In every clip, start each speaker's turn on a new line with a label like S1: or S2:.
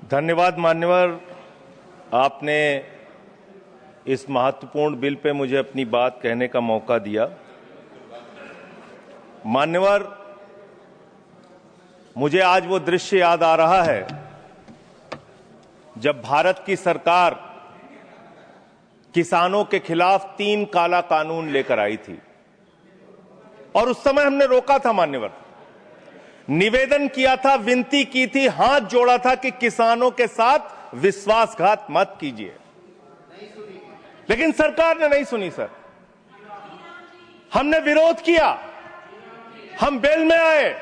S1: धन्यवाद मान्यवर, आपने इस महत्वपूर्ण बिल पे मुझे अपनी बात कहने का मौका दिया। मान्यवर, मुझे आज वो दृश्य याद आ रहा है जब भारत की सरकार किसानों के खिलाफ 3 काला कानून लेकर आई थी और उस समय हमने रोका था मान्यवर, निवेदन किया था, विनती की थी, हाथ जोड़ा था कि किसानों के साथ विश्वासघात मत कीजिए, लेकिन सरकार ने नहीं सुनी। सर, हमने विरोध किया, हम बेल में आए,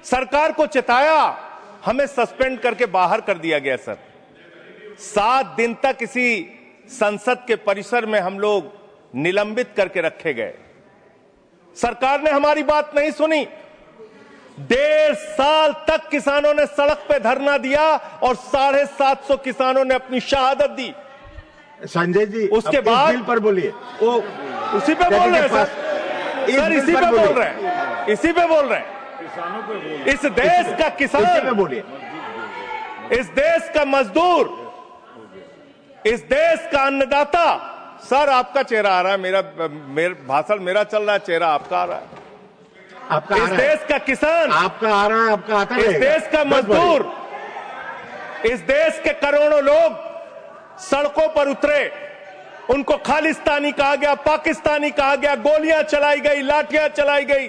S1: सरकार को चिताया, हमें सस्पेंड करके बाहर कर दिया गया। सर, 7 दिन तक इसी संसद के परिसर में हम लोग निलंबित करके रखे गए। सरकार ने हमारी बात नहीं सुनी। 1.5 साल तक किसानों ने सड़क पे धरना दिया और 750 किसानों ने अपनी शहादत दी।
S2: संजय जी,
S1: उसके बाद
S2: बिल पर बोलिए। वो
S1: उसी पे बोल रहे हैं सर, इसी पे बोल रहे हैं, इसी पे बोल रहे हैं। इस देश का किसान,
S2: बोलिए,
S1: इस देश का मजदूर, इस देश का अन्नदाता। सर, आपका चेहरा आ रहा है, मेरा भाषण मेरा चल रहा है, चेहरा आपका आ रहा है।
S2: आपका
S1: इस देश का किसान,
S2: आपका आ रहा है, आपका आता है।
S1: इस देश का मजदूर, इस देश के करोड़ों लोग सड़कों पर उतरे, उनको खालिस्तानी कहा गया, पाकिस्तानी कहा गया, गोलियां चलाई गई, लाठियां चलाई गई,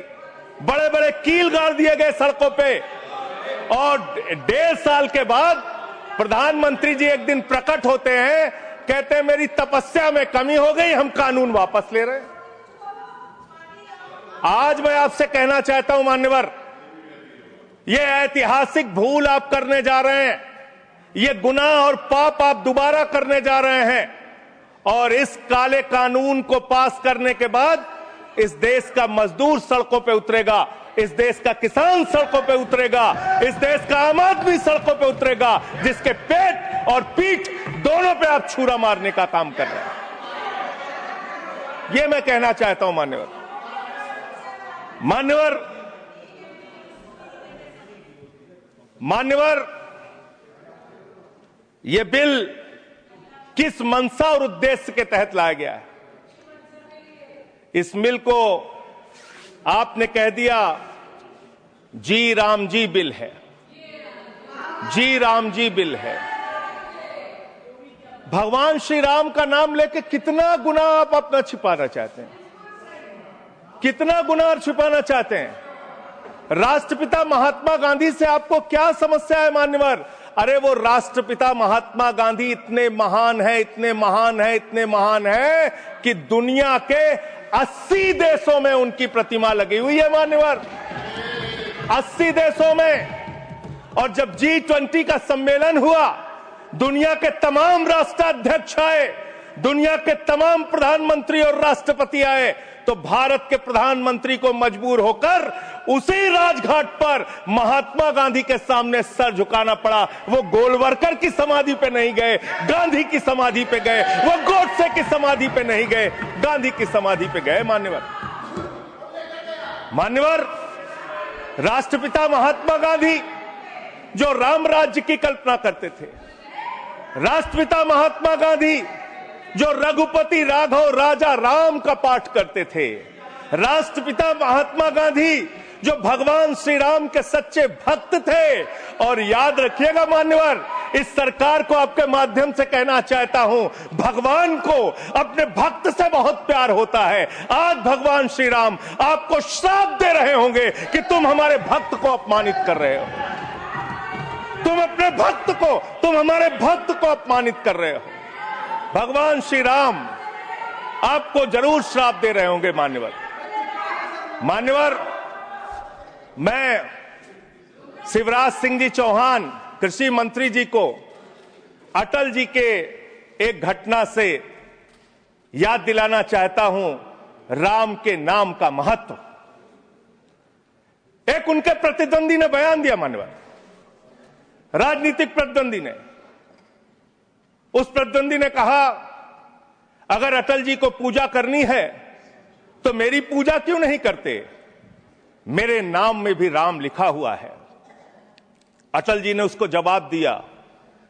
S1: बड़े बड़े कील गाड़ दिए गए सड़कों पे। और 1.5 साल के बाद प्रधानमंत्री जी एक दिन प्रकट होते हैं, कहते हैं मेरी तपस्या में कमी हो गई, हम कानून वापस ले रहे हैं। आज मैं आपसे कहना चाहता हूं मान्यवर, यह ऐतिहासिक भूल आप करने जा रहे हैं, ये गुनाह और पाप आप दोबारा करने जा रहे हैं। और इस काले कानून को पास करने के बाद इस देश का मजदूर सड़कों पे उतरेगा, इस देश का किसान सड़कों पे उतरेगा, इस देश का आम आदमी सड़कों पे उतरेगा, जिसके पेट और पीठ दोनों पे आप छुरा मारने का काम कर रहे हैं। ये मैं कहना चाहता हूं मान्यवर। मान्यवर, यह बिल किस मंशा और उद्देश्य के तहत लाया गया है? इस बिल को आपने कह दिया जी राम जी बिल है, जी राम जी बिल है। भगवान श्री राम का नाम लेके कितना गुनाह आप अपना छिपाना चाहते हैं, कितना गुनाह छिपाना चाहते हैं? राष्ट्रपिता महात्मा गांधी से आपको क्या समस्या है मान्यवर? अरे वो राष्ट्रपिता महात्मा गांधी इतने महान है, इतने महान है, इतने महान है कि दुनिया के 80 देशों में उनकी प्रतिमा लगी हुई है मान्यवर, 80 देशों में। और जब G20 का सम्मेलन हुआ, दुनिया के तमाम राष्ट्राध्यक्ष आए, दुनिया के तमाम प्रधानमंत्री और राष्ट्रपति आए, तो भारत के प्रधानमंत्री को मजबूर होकर उसी राजघाट पर महात्मा गांधी के सामने सर झुकाना पड़ा। वो गोलवरकर की समाधि पे नहीं गए, गांधी की समाधि पे गए। वो गोडसे की समाधि पे नहीं गए, गांधी की समाधि पे गए। मान्यवर, राष्ट्रपिता महात्मा गांधी जो राम राज्य की कल्पना करते थे, राष्ट्रपिता महात्मा गांधी जो रघुपति राघव राजा राम का पाठ करते थे, राष्ट्रपिता महात्मा गांधी जो भगवान श्री राम के सच्चे भक्त थे। और याद रखिएगा मान्यवर, इस सरकार को आपके माध्यम से कहना चाहता हूं, भगवान को अपने भक्त से बहुत प्यार होता है। आज भगवान श्री राम आपको श्राप दे रहे होंगे कि तुम हमारे भक्त को अपमानित कर रहे हो, तुम अपने भक्त को, तुम हमारे भक्त को अपमानित कर रहे हो। भगवान श्री राम आपको जरूर श्राप दे रहे होंगे मान्यवर, मैं शिवराज सिंह जी चौहान कृषि मंत्री जी को अटल जी के एक घटना से याद दिलाना चाहता हूं, राम के नाम का महत्व। एक उनके प्रतिद्वंदी ने बयान दिया मान्यवर, राजनीतिक प्रतिद्वंदी ने, उस प्रतिद्वंदी ने कहा अगर अटल जी को पूजा करनी है तो मेरी पूजा क्यों नहीं करते, मेरे नाम में भी राम लिखा हुआ है। अटल जी ने उसको जवाब दिया,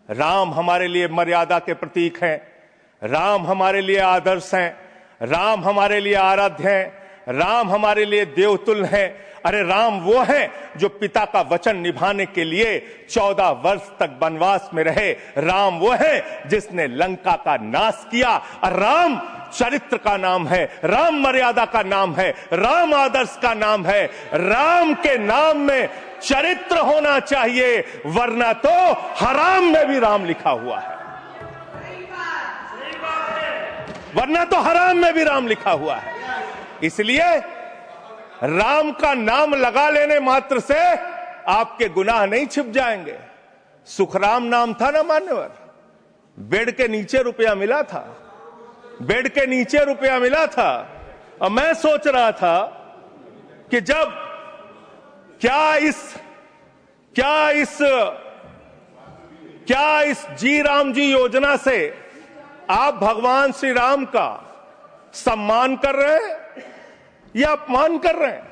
S1: राम हमारे लिए मर्यादा के प्रतीक हैं, राम हमारे लिए आदर्श हैं, राम हमारे लिए आराध्य हैं, राम हमारे लिए देवतुल्य हैं। अरे राम वो हैं जो पिता का वचन निभाने के लिए 14 वर्ष तक वनवास में रहे। राम वो हैं जिसने लंका का नाश किया। और राम चरित्र का नाम है, राम मर्यादा का नाम है, राम आदर्श का नाम है। राम के नाम में चरित्र होना चाहिए, वरना तो हराम में भी राम लिखा हुआ है, वरना तो हराम में भी राम लिखा हुआ है। इसलिए राम का नाम लगा लेने मात्र से आपके गुनाह नहीं छिप जाएंगे। सुखराम नाम था ना मान्यवर, बेड के नीचे रुपया मिला था, बेड के नीचे रुपया मिला था। और मैं सोच रहा था कि जब क्या इस जी राम जी योजना से आप भगवान श्री राम का सम्मान कर रहे हैं या अपमान कर रहे हैं?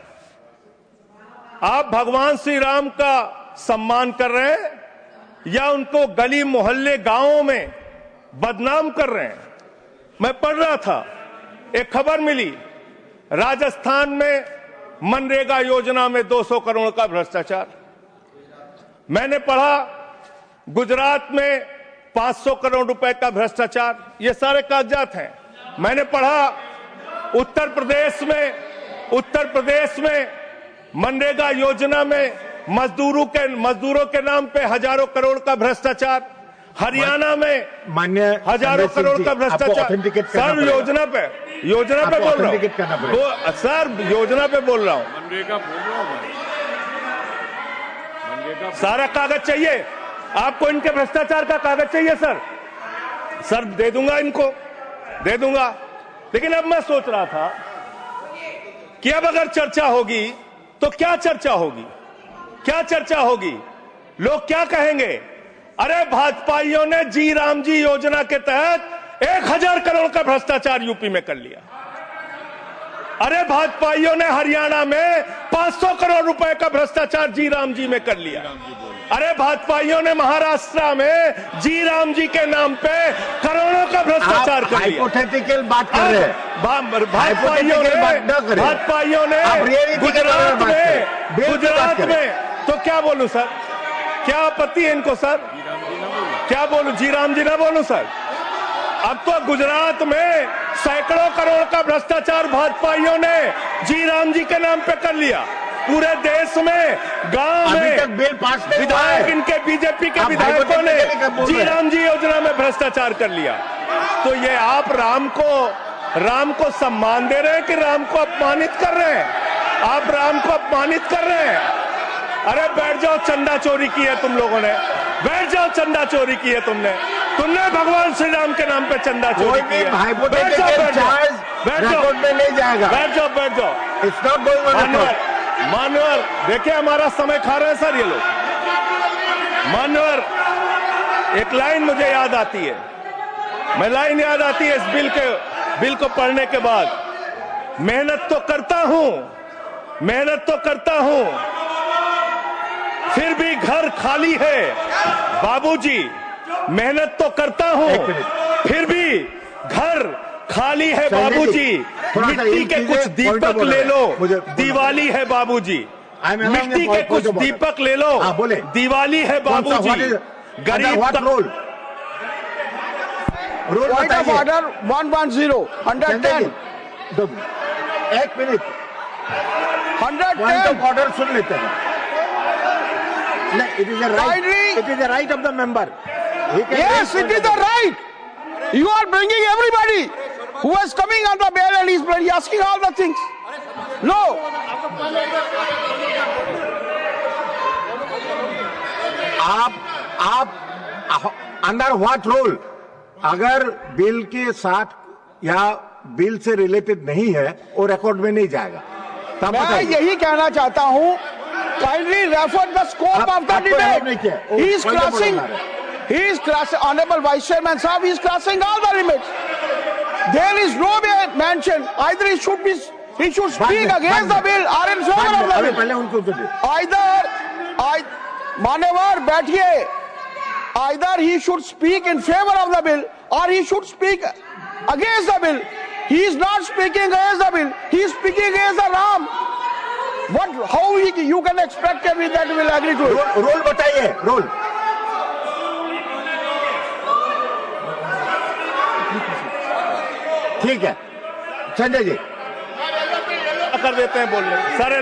S1: आप भगवान श्री राम का सम्मान कर रहे हैं या उनको गली मोहल्ले गांवों में बदनाम कर रहे हैं? मैं पढ़ रहा था, एक खबर मिली, राजस्थान में मनरेगा योजना में 200 करोड़ का भ्रष्टाचार। मैंने पढ़ा गुजरात में 500 करोड़ रुपए का भ्रष्टाचार। ये सारे कागजात हैं। मैंने पढ़ा उत्तर प्रदेश में मनरेगा योजना में मजदूरों के नाम पे हजारों करोड़ का भ्रष्टाचार। हरियाणा में
S2: मान्य
S1: हजारों करोड़ का भ्रष्टाचार। सर योजना पे बोल रहा हूँ, सर योजना पे बोल रहा हूँ। सारा कागज चाहिए आपको, इनके भ्रष्टाचार का कागज चाहिए सर दे दूंगा, इनको दे दूंगा। लेकिन अब मैं सोच रहा था कि अब अगर चर्चा होगी तो क्या चर्चा होगी? लोग क्या कहेंगे? अरे भाजपाइयों ने जी राम जी योजना के तहत 1000 करोड़ का भ्रष्टाचार यूपी में कर लिया। अरे भाजपाइयों ने हरियाणा में 500 करोड़ रुपए का भ्रष्टाचार जी राम जी में कर लिया। अरे भाजपाइयों ने महाराष्ट्र में जी राम जी के नाम पे करोड़ों का भ्रष्टाचार कर लिया।
S2: हाइपोथेटिकल बात कर रहे हैं।
S1: भाजपाइयों ने गुजरात में तो क्या बोलूं सर? क्या आपत्ति है इनको सर? क्या बोलूं? जी राम जी ना बोलूं सर? अब तो गुजरात में सैकड़ों करोड़ का भ्रष्टाचार भाजपाइयों ने जी राम जी के नाम पे कर लिया। पूरे देश में गांव में विधायक, इनके बीजेपी के विधायकों ने जी राम जी योजना में भ्रष्टाचार कर लिया। तो ये आप राम को सम्मान दे रहे हैं कि राम को अपमानित कर रहे हैं? आप राम को अपमानित कर रहे हैं। अरे बैठ जाओ, चंदा चोरी की है तुम लोगों ने, बैठ जाओ, चंदा चोरी की है तुमने भगवान श्री राम के नाम पे चंदा चोरी की है। बैठ जाओ,
S2: नहीं जाएगा।
S1: बैठ जाओ। मानवर देखिए हमारा समय खा रहे हैं सर ये लोग। मानवर, एक लाइन मुझे याद आती है, इस बिल को पढ़ने के बाद। मेहनत तो करता हूं फिर भी घर खाली है बाबूजी। मेहनत तो करता हूं फिर भी घर खाली है बाबूजी। मिट्टी के कुछ दीपक ले लो, दिवाली है बाबूजी। मिट्टी के कुछ दीपक ले लो, दिवाली है बाबूजी। गरीब
S3: Point of order 110, 110.
S2: एक मिनट,
S3: 110.
S2: पॉइंट ऑफ ऑर्डर सुन लेते हैं। It is the right of the member.
S3: Yes, it is the right. You are bringing everybody who is coming on the bail and he's asking all the things. No.
S2: आप under what rule? अगर bill के साथ या bill से related नहीं है और record में नहीं जाएगा,
S3: मैं यही कहना चाहता हूं, kindly refer the scope of the debate. He is crossing, Honorable Vice Chairman Sahab, he is crossing all the limits. There is no mention, either he should speak against the bill or in favor of the bill. Either, मान्यवर बैठिए, Either he should speak in favor of the bill or he should speak against the bill. He is not speaking against the bill. He is speaking against the Ram. How you can expect that we will agree to it?
S2: Roll बताइए, roll. ठीक है, संजय जी
S1: कर देते हैं बोलने। Sir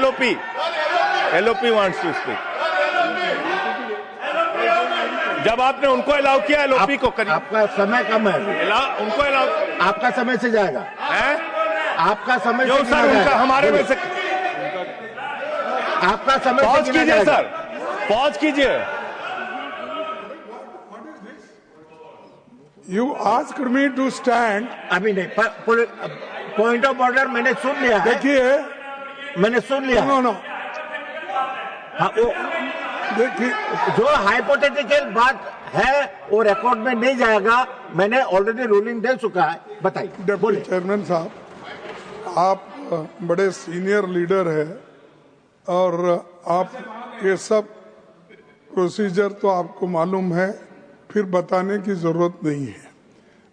S1: LOP wants to speak. जब आपने उनको अलाउ किया एलओपी को करिए।
S2: आपका समय कम है,
S1: उनको अलाउ।
S2: आपका समय से जाएगा
S1: है?
S2: आपका समय
S1: जो सर उनका हमारे में से
S2: आपका समय
S1: पॉज कीजिए सर, पॉज कीजिए।
S4: You asked me to stand.
S2: अभी नहीं, पॉइंट ऑफ ऑर्डर मैंने सुन लिया है।
S4: देखिए,
S2: मैंने सुन लिया।
S4: नो
S2: हाँ, वो
S4: देखिए,
S2: जो हाइपोथेटिकल बात है वो रिकॉर्ड में नहीं जाएगा। मैंने ऑलरेडी रूलिंग दे चुका है। बताइए।
S4: डिप्टी चेयरमैन साहब, आप बड़े सीनियर लीडर है और आप ये सब प्रोसीजर तो आपको मालूम है, फिर बताने की जरूरत नहीं है।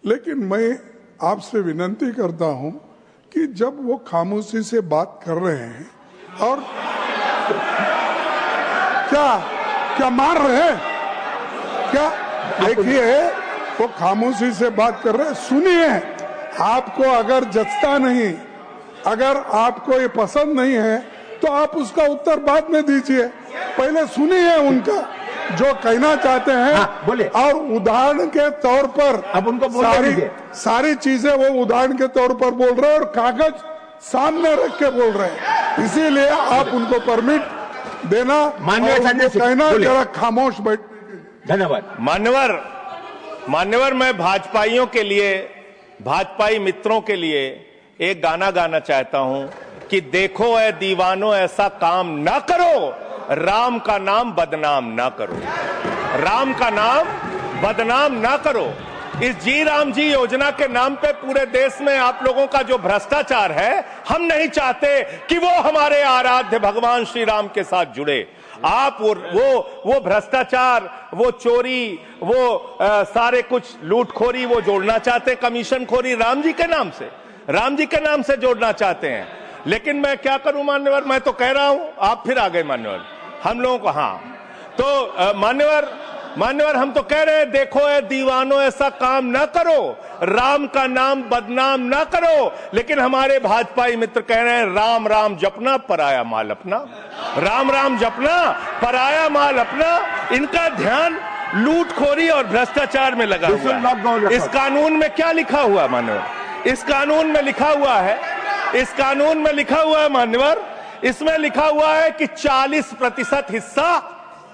S4: लेकिन मैं आपसे विनती करता हूं कि जब वो खामोशी से बात कर रहे हैं और क्या मार रहे हैं क्या? देखिए, वो खामोशी से बात कर रहे हैं, सुनिए। आपको अगर जचता नहीं, अगर आपको ये पसंद नहीं है तो आप उसका उत्तर बाद में दीजिए। पहले सुनिए उनका जो कहना चाहते हैं।
S2: हाँ, बोले।
S4: और उदाहरण के तौर पर
S2: अब उनको
S4: सारी चीजें वो उदाहरण के तौर पर बोल रहे हैं और कागज सामने रख के बोल रहे हैं। इसीलिए आप उनको परमिट देना,
S2: माननीय संजय सिंह
S4: कहना जरा खामोश बैठ।
S2: धन्यवाद।
S1: मान्यवर, मैं भाजपाइयों के लिए, भाजपाई मित्रों के लिए एक गाना गाना चाहता हूं कि देखो ऐ दीवानो ऐसा काम ना करो, राम का नाम बदनाम ना करो, राम का नाम बदनाम ना करो। इस जी राम जी योजना के नाम पे पूरे देश में आप लोगों का जो भ्रष्टाचार है, हम नहीं चाहते कि वो हमारे आराध्य भगवान श्री राम के साथ जुड़े। आप वो भ्रष्टाचार, वो चोरी, वो सारे कुछ लूटखोरी वो जोड़ना चाहते, कमीशन खोरी राम जी के नाम से, राम जी के नाम से जोड़ना चाहते हैं। लेकिन मैं क्या करूं मान्यवर, मैं तो कह रहा हूं, आप फिर आ गए मान्यवर। हम लोगों को हाँ तो मान्यवर हम तो कह रहे हैं देखो ऐ दीवानो ऐसा काम ना करो, राम का नाम बदनाम ना करो। लेकिन हमारे भाजपाई मित्र कह रहे हैं राम राम जपना पराया माल अपना, राम राम जपना पराया माल अपना। इनका ध्यान लूटखोरी और भ्रष्टाचार में लगा हुआ है। इस कानून में क्या लिखा हुआ है मान्यवर? इस कानून में लिखा हुआ है, इस कानून में लिखा हुआ है मान्यवर, इसमें लिखा हुआ है कि 40% हिस्सा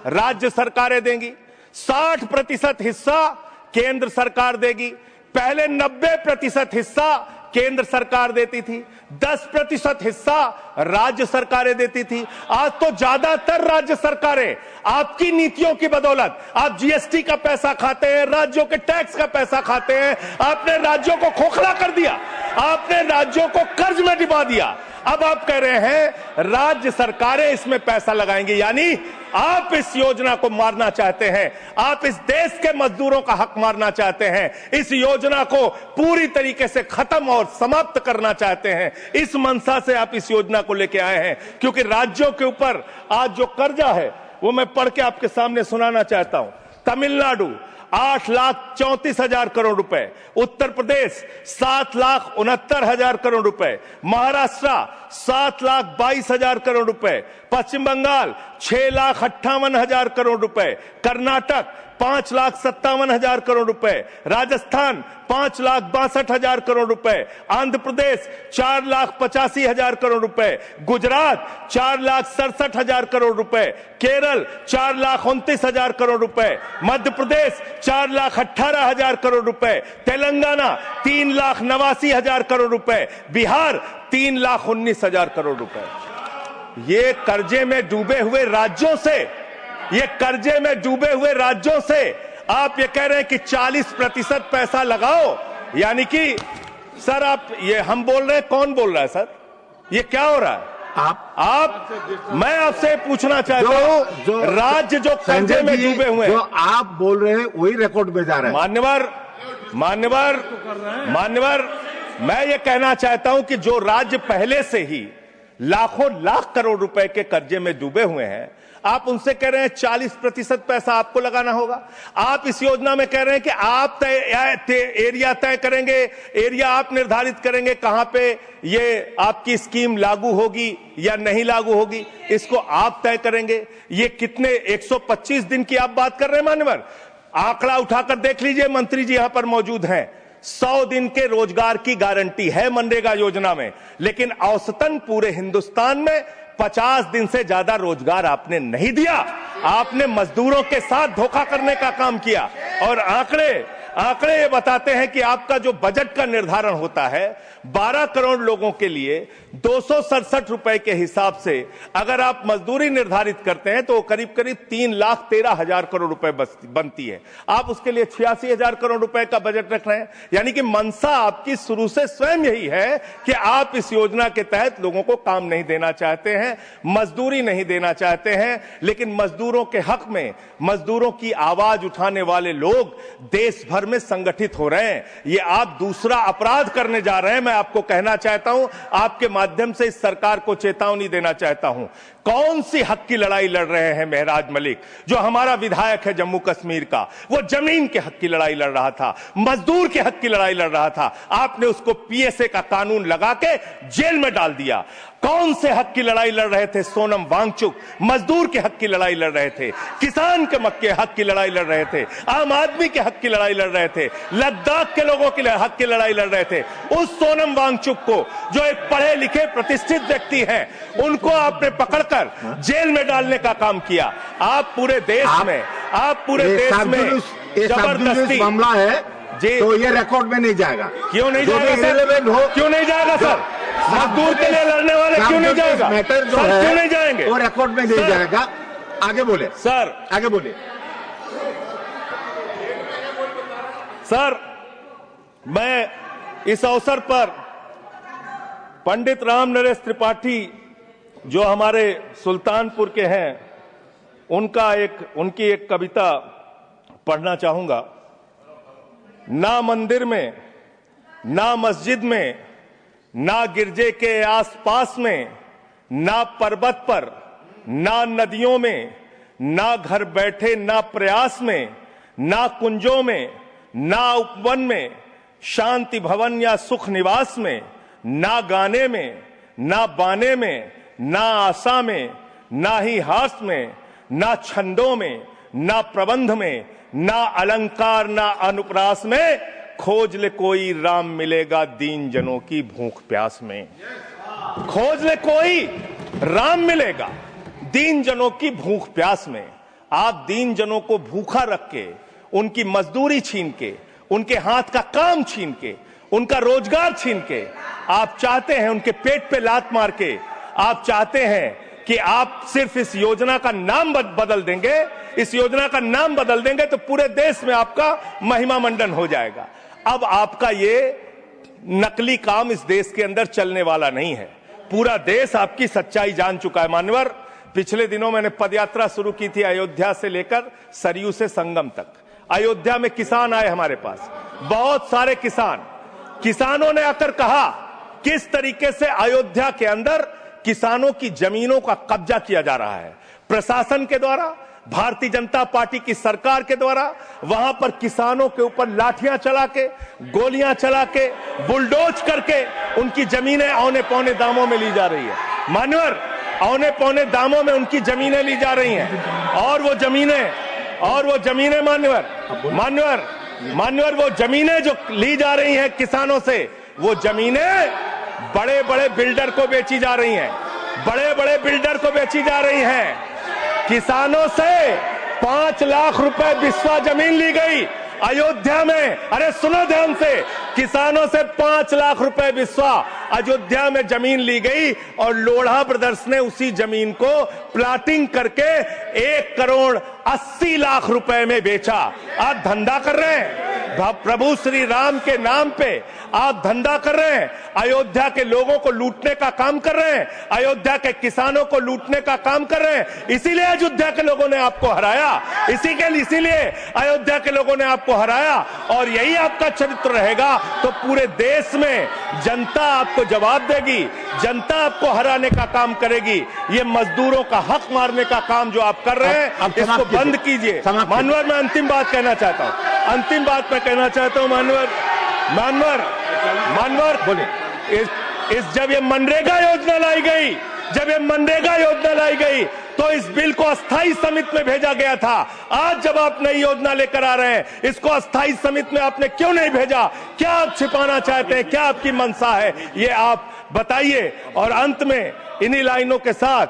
S1: राज्य सरकारें देंगी, 60% हिस्सा केंद्र सरकार देगी। पहले 90% हिस्सा केंद्र सरकार देती थी, 10% हिस्सा राज्य सरकारें देती थी। आज तो ज्यादातर राज्य सरकारें आपकी नीतियों की बदौलत, आप जीएसटी का पैसा खाते हैं, राज्यों के टैक्स का पैसा खाते हैं, आपने राज्यों को खोखला कर दिया, आपने राज्यों को कर्ज में डुबा दिया। अब आप कह रहे हैं राज्य सरकारें इसमें पैसा लगाएंगी, यानी आप इस योजना को मारना चाहते हैं, आप इस देश के मजदूरों का हक मारना चाहते हैं, इस योजना को पूरी तरीके से खत्म और समाप्त करना चाहते हैं। इस मंशा से आप इस योजना को लेके आए हैं, क्योंकि राज्यों के ऊपर आज जो कर्जा है वो मैं पढ़ के आपके सामने सुनाना चाहता हूं। तमिलनाडु 8,34,000 करोड़ रुपए, उत्तर प्रदेश 7,69,000 करोड़ रुपए, महाराष्ट्र 7,22,000 करोड़ रुपए, पश्चिम बंगाल 6,58,000 करोड़ रुपए, कर्नाटक 5,57,000 करोड़ रुपए, राजस्थान 5,62,000 करोड़ रुपए, आंध्र प्रदेश 4,85,000 करोड़ रुपए, गुजरात 4,67,000 करोड़ रुपए, केरल 4,29,000 करोड़ रुपए, मध्य प्रदेश 4,18,000 करोड़ रुपए, तेलंगाना 3,89,000 करोड़ रुपए, बिहार 3,19,000 करोड़ रुपए। ये कर्जे में डूबे हुए राज्यों से, ये कर्जे में डूबे हुए राज्यों से आप ये कह रहे हैं कि 40% पैसा लगाओ, यानी कि सर आप ये हम बोल रहे हैं, कौन बोल रहा है सर? ये क्या हो रहा है? मैं आपसे पूछना चाहता हूं, राज्य जो कर्जे में डूबे हुए हैं,
S2: जो आप बोल रहे हैं वही रिकॉर्ड में जा रहा है।
S1: मान्यवर, मैं ये कहना चाहता हूं कि जो राज्य पहले से ही लाखों लाख करोड़ रुपए के कर्जे में डूबे हुए हैं, आप उनसे कह रहे हैं 40% पैसा आपको लगाना होगा। आप इस योजना में कह रहे हैं कि आप एरिया तय करेंगे, एरिया आप निर्धारित करेंगे कहां पे ये आपकी स्कीम लागू होगी या नहीं लागू होगी, इसको आप तय करेंगे। ये कितने 125 दिन की आप बात कर रहे हैं मान्यवर? आंकड़ा उठाकर देख लीजिए, मंत्री जी यहां पर मौजूद हैं। 100 दिन के रोजगार की गारंटी है मनरेगा योजना में, लेकिन औसतन पूरे हिंदुस्तान में 50 दिन से ज्यादा रोजगार आपने नहीं दिया। आपने मजदूरों के साथ धोखा करने का काम किया। और आंकड़े ये बताते हैं कि आपका जो बजट का निर्धारण होता है 12 करोड़ लोगों के लिए 267 रुपए के हिसाब से अगर आप मजदूरी निर्धारित करते हैं तो करीब करीब 3,13,000 करोड़ रुपए बनती है। आप उसके लिए 86,000 करोड़ रुपए का बजट रख रहे हैं। यानी कि मंशा आपकी शुरू से स्वयं यही है कि आप इस योजना के तहत लोगों को काम नहीं देना चाहते हैं, मजदूरी नहीं देना चाहते हैं। लेकिन मजदूरों के हक में, मजदूरों की आवाज उठाने वाले लोग देश भर में संगठित हो रहे हैं। ये आप दूसरा अपराध करने जा रहे हैं। मैं आपको कहना चाहता हूं, आपके माध्यम से इस सरकार को चेतावनी देना चाहता हूं। कौन सी हक की लड़ाई लड़ रहे हैं मेहराज मलिक, जो हमारा विधायक है जम्मू कश्मीर का? वो जमीन के हक की लड़ाई लड़ रहा था, मजदूर के हक की लड़ाई लड़ रहा था। आपने उसको पीएसए का कानून लगा के जेल में डाल दिया। कौन से हक की लड़ाई लड़ रहे थे सोनम वांगचुक? मजदूर के हक की लड़ाई लड़ रहे थे, किसान के हक की लड़ाई लड़ रहे थे, आम आदमी के हक की लड़ाई लड़ रहे थे, लद्दाख के लोगों के हक की लड़ाई लड़ रहे थे। उस सोनम वांगचुक को, जो एक पढ़े लिखे प्रतिष्ठित व्यक्ति हैं, उनको आपने पकड़कर जेल में डालने का काम किया। आप पूरे देश में जबरदस्ती
S2: मामला है जी, तो ये रिकॉर्ड में नहीं जाएगा।
S1: क्यों नहीं जाएगा सर? क्यों नहीं जाएगा सर? मजदूर के लिए लड़ने वाले क्यों नहीं जाएगा?
S2: मैटर जो
S1: है
S2: क्यों
S1: नहीं जाएंगे?
S2: वो रिकॉर्ड में नहीं जाएगा। आगे बोले
S1: सर,
S2: आगे बोले
S1: सर। मैं इस अवसर पर पंडित राम नरेश त्रिपाठी, जो हमारे सुल्तानपुर के हैं, उनकी एक कविता पढ़ना चाहूंगा। ना मंदिर में, ना मस्जिद में, ना गिरजे के आसपास में, ना पर्वत पर, ना नदियों में, ना घर बैठे, ना प्रयास में, ना कुंजों में, ना उपवन में, शांति भवन या सुख निवास में, ना गाने में, ना बाने में, ना आशा में, ना ही हास में, ना छंदों में, ना प्रबंध में, ना अलंकार, ना अनुप्रास में, खोज ले कोई राम मिलेगा दीन जनों की भूख प्यास में। खोज ले कोई राम मिलेगा दीन जनों की भूख प्यास में। आप दीन जनों को भूखा रख के, उनकी मजदूरी छीन के, उनके हाथ का काम छीन के, उनका रोजगार छीन के, आप चाहते हैं उनके पेट पे लात मार के, आप चाहते हैं कि आप सिर्फ इस योजना का नाम बदल देंगे, इस योजना का नाम बदल देंगे तो पूरे देश में आपका महिमा मंडन हो जाएगा। अब आपका ये नकली काम इस देश के अंदर चलने वाला नहीं है। पूरा देश आपकी सच्चाई जान चुका है मान्यवर। पिछले दिनों मैंने पदयात्रा शुरू की थी अयोध्या से लेकर सरयू से संगम तक। अयोध्या में किसान आए हमारे पास, बहुत सारे किसानों ने आकर कहा किस तरीके से अयोध्या के अंदर किसानों की जमीनों का कब्जा किया जा रहा है प्रशासन के द्वारा, भारतीय जनता पार्टी की सरकार के द्वारा। वहां पर किसानों के ऊपर लाठियां चला के, गोलियां चला के, बुलडोज करके उनकी जमीनें औने पौने दामों में ली जा रही है मान्यवर। औने पौने दामों में उनकी जमीनें ली जा रही हैं। और वो जमीनें मान्यवर वो जमीनें जो ली जा रही हैं किसानों से, वो जमीनें बड़े बड़े बिल्डर को बेची जा रही हैं, किसानों से 5 लाख रुपए बिस्वा जमीन ली गई अयोध्या में। अरे सुनो ध्यान से, किसानों से 5 लाख रुपए बिस्वा अयोध्या में जमीन ली गई और लोढ़ा ब्रदर्स ने उसी जमीन को प्लाटिंग करके 1 करोड़ 80 लाख रुपए में बेचा। आप धंधा कर रहे हैं, प्रभु श्री राम के नाम पे आप धंधा कर रहे हैं, अयोध्या के लोगों को लूटने का काम कर रहे हैं, अयोध्या के किसानों को लूटने का काम कर रहे हैं। इसीलिए अयोध्या के लोगों ने आपको हराया, इसीलिए अयोध्या के लोगों ने आपको हराया। और यही आपका चरित्र रहेगा तो पूरे देश में जनता आपको जवाब देगी, जनता आपको हराने का काम करेगी। ये मजदूरों का हक मारने का काम जो आप कर रहे हैं, इसको बंद कीजिए। मानवर, मैं अंतिम बात कहना चाहता हूं, मानवर बोले, जब ये मनरेगा योजना लाई गई, तो इस बिल को अस्थाई समिति में भेजा गया था। आज जब आप नई योजना लेकर आ रहे हैं, इसको अस्थाई समिति में आपने क्यों नहीं भेजा? क्या आप छिपाना चाहते हैं? क्या आपकी मंशा है? ये आप बताइए। और अंत में इन्हीं लाइनों के साथ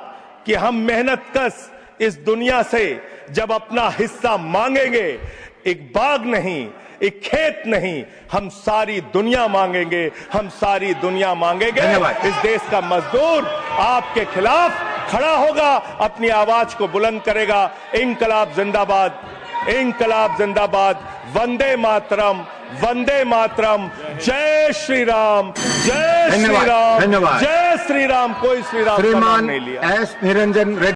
S1: कि हम मेहनत कश इस दुनिया से जब अपना हिस्सा मांगेंगे, एक बाग नहीं, एक खेत नहीं, हम सारी दुनिया मांगेंगे, इस देश का मजदूर आपके खिलाफ खड़ा होगा, अपनी आवाज को बुलंद करेगा। इंकलाब जिंदाबाद, वंदे मातरम, जय श्री राम, जय श्री राम, जय श्री राम। कोई श्री राम का नाम नहीं लिया।
S2: श्रीमान एस निरंजन रेड्डी।